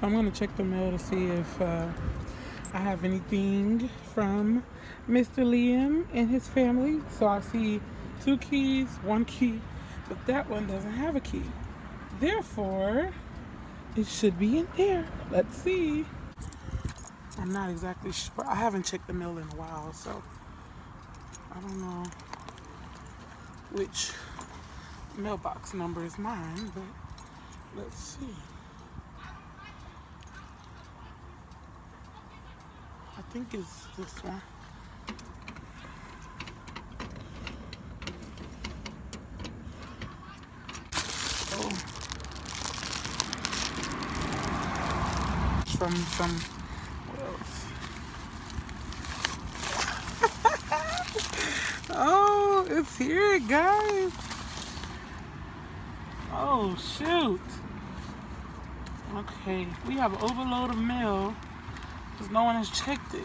I'm gonna check the mail to see if I have anything from Mr. Liam and his family. So I see 2 keys, 1 key, but that one doesn't have a key. Therefore, it should be in there. Let's see. I'm not exactly sure. I haven't checked the mail in a while, so I don't know which mailbox number is mine, but let's see. I think it's this one. Oh. From what else? Oh, it's here, guys. Oh, shoot. Okay, we have an overload of mail because no one has checked it.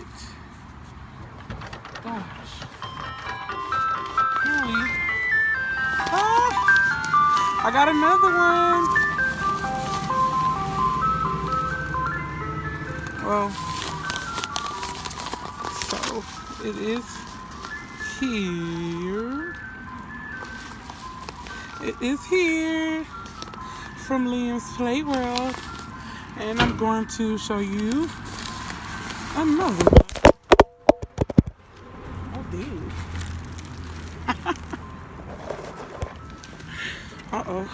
Gosh. Really? Ah, I got another one. Well, so it is here. It is here from LiamsPlayWorld, and I'm going to show you another one. Oh, dude. Uh-oh.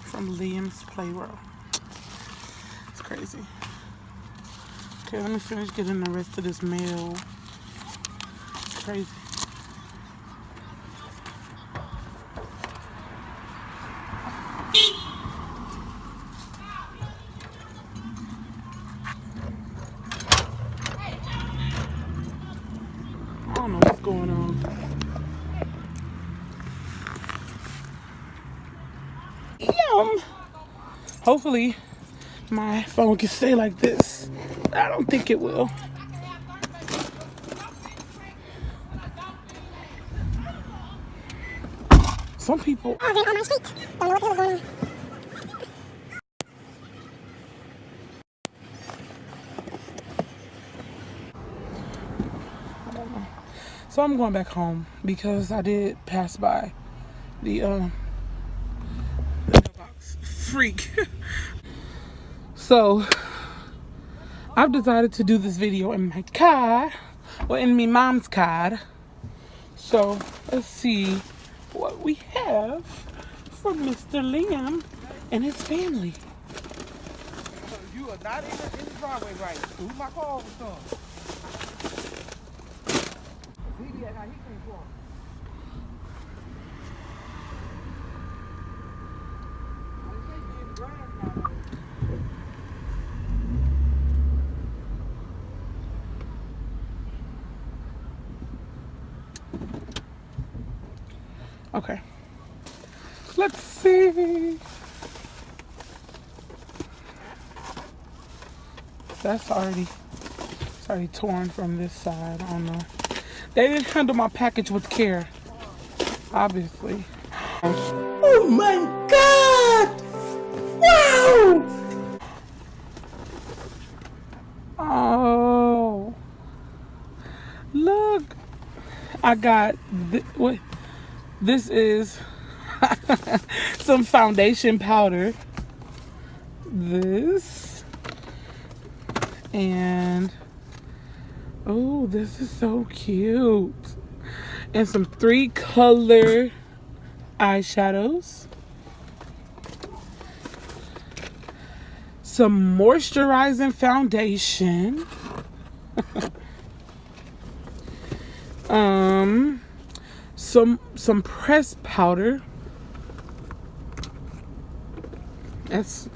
From LiamsPlayWorld. It's crazy. Okay, let me finish getting the rest of this mail. It's crazy. I don't know what's going on. Hopefully my phone can stay like this. I don't think it will. Some people on my street don't know what the hell is going on. So I'm going back home because I did pass by the mailbox freak. So I've decided to do this video in my car, or in my mom's car. So let's see what we have from Mr. Liam and his family. You are not in the driveway right. Who my car was from? He had how he came from. Okay. Let's see. It's already torn from this side. I don't know. They didn't handle my package with care, obviously. Oh my God! Wow! Oh, look! I got what? This is some foundation powder. This and oh, this is so cute. And some 3-color eyeshadows. Some moisturizing foundation. Some pressed powder. It's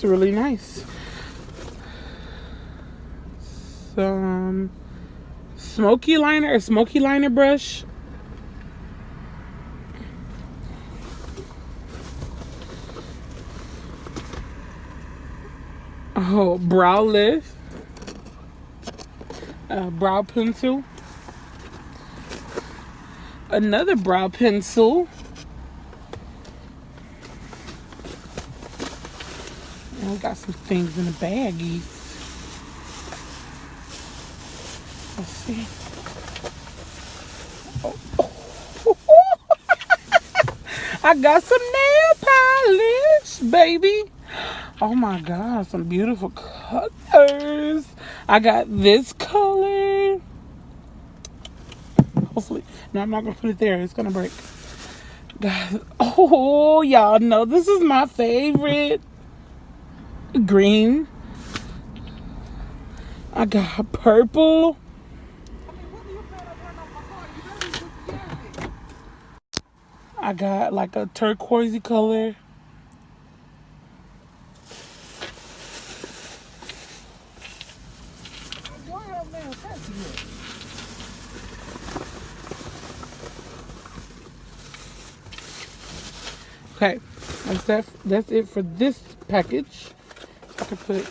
really nice. Some smoky liner brush. Oh, brow lift. Brow pencil. Another brow pencil. And we got some things in the baggies. Let's see. Oh. I got some nail polish, baby. Oh my God, some beautiful colors. I got this color. Hopefully. No, I'm not going to put it there. It's going to break. Guys, oh, y'all know this is my favorite. Green. I got purple. I got like a turquoisey color. Okay, that's it for this package. I can put,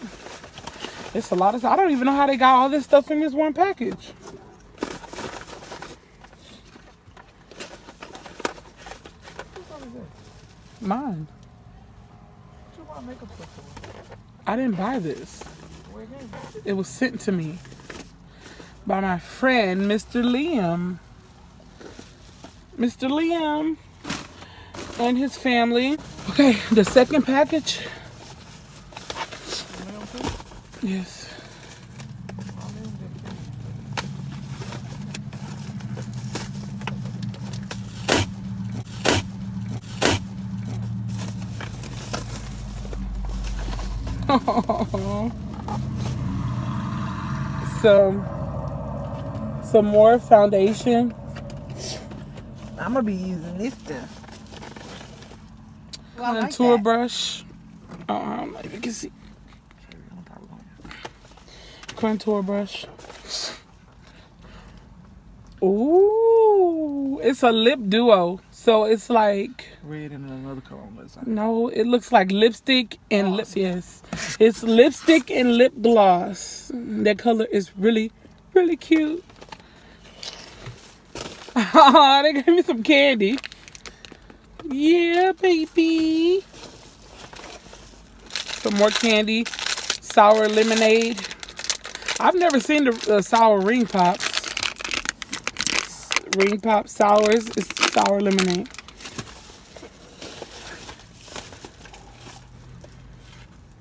it's a lot of stuff. I don't even know how they got all this stuff in this one package. Mine. I didn't buy this. It was sent to me by my friend, Mr. Liam. Mr. Liam and his family. Okay, the second package. Yes. Some more foundation. I'm gonna be using this stuff. Well, Contour brush. You can see. Contour brush. Ooh, it's a lip duo. So it's like red and another color on the side. No, it looks like lipstick and lip. Yes, it's lipstick and lip gloss. That color is really, really cute. They gave me some candy. Yeah, baby. Some more candy. Sour lemonade. I've never seen the sour ring pops. Ring pop sours. It's sour lemonade.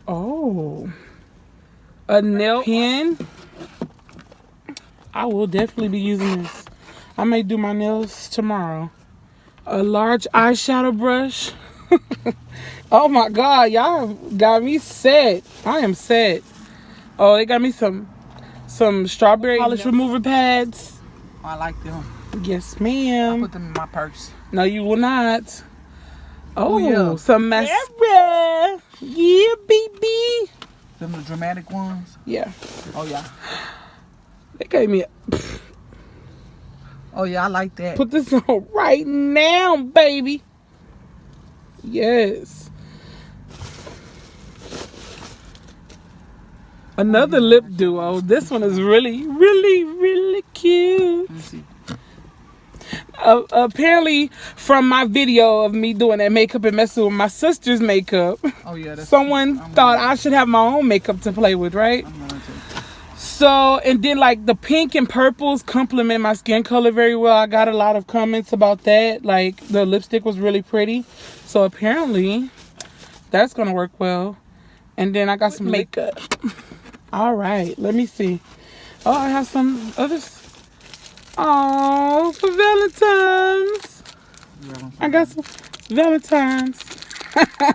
Oh. A nail pen. I will definitely be using this. I may do my nails tomorrow. A large eyeshadow brush. Oh my God, y'all got me set. I am set. Oh, they got me some strawberry polish remover pads. Oh, I like them. Yes, ma'am. Put them in my purse. No, you will not. Oh, yeah. Some mascara. Yeah, baby. Them the dramatic ones? Yeah. Oh, yeah. They gave me Oh, yeah, I like that. Put this on right now, baby. Yes. Another lip duo. This one is really, really, really cute. Let me see. Apparently, from my video of me doing that makeup and messing with my sister's makeup, oh, yeah, someone thought I should have my own makeup to play with, right? I'm going to. So, and then like the pink and purples complement my skin color very well. I got a lot of comments about that. Like the lipstick was really pretty. So apparently that's going to work well. And then I got some makeup. All right, let me see. Oh, I have some others. Oh, for Valentine's. I got some Valentine's.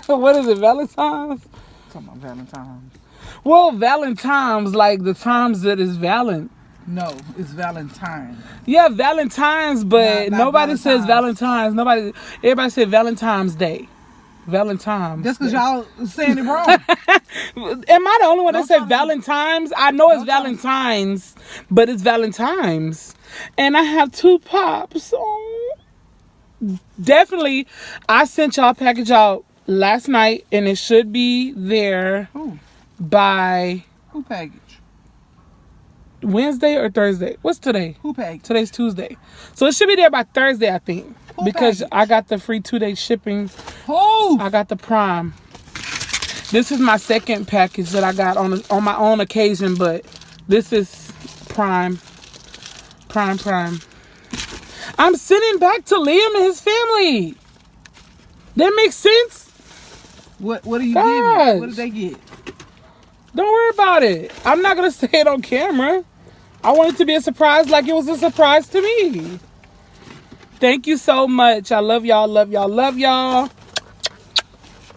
What is it, Valentine's? Talking about Valentine's. Well, Valentine's, like the times that is Valent. No, it's Valentine. Yeah, Valentine's, but Not nobody Valentine's. says Valentine's. Everybody said Valentine's Day. Valentine's. Just because y'all saying it wrong. Am I the only one that said Don't Valentine's? I know it's Valentine's, but it's Valentine's. And I have 2 pops. Oh. Definitely, I sent y'all a package out last night, and it should be there by Who package? Wednesday or Thursday. What's today? Who package? Today's Tuesday. So it should be there by Thursday, I think. Because I got the free 2-day shipping. Who? I got the Prime. This is my second package that I got on my own occasion, but this is prime. I'm sending back to Liam and his family. That makes sense? What are you Gosh. getting? What did they get? Don't worry about it. I'm not going to say it on camera. I want it to be a surprise like it was a surprise to me. Thank you so much. I love y'all, love y'all, love y'all.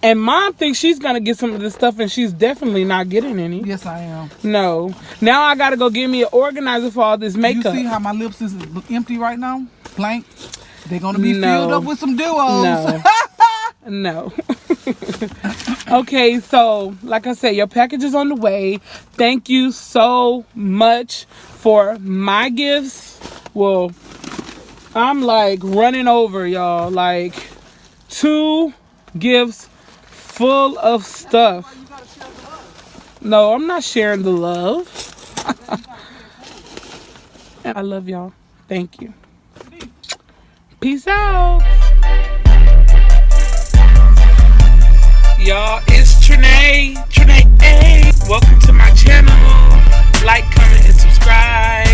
And Mom thinks she's going to get some of this stuff, and she's definitely not getting any. Yes, I am. No. Now I got to go get me an organizer for all this makeup. You see how my lips is empty right now? Blank. They're going to be filled up with some duos. No. Okay, so like I said, your package is on the way. Thank you so much for my gifts. Well, I'm like running over, y'all. Like 2 gifts full of stuff. No, I'm not sharing the love. I love y'all. Thank you. Peace out. Y'all, it's Trinae. Welcome to my channel. Like, comment, and subscribe.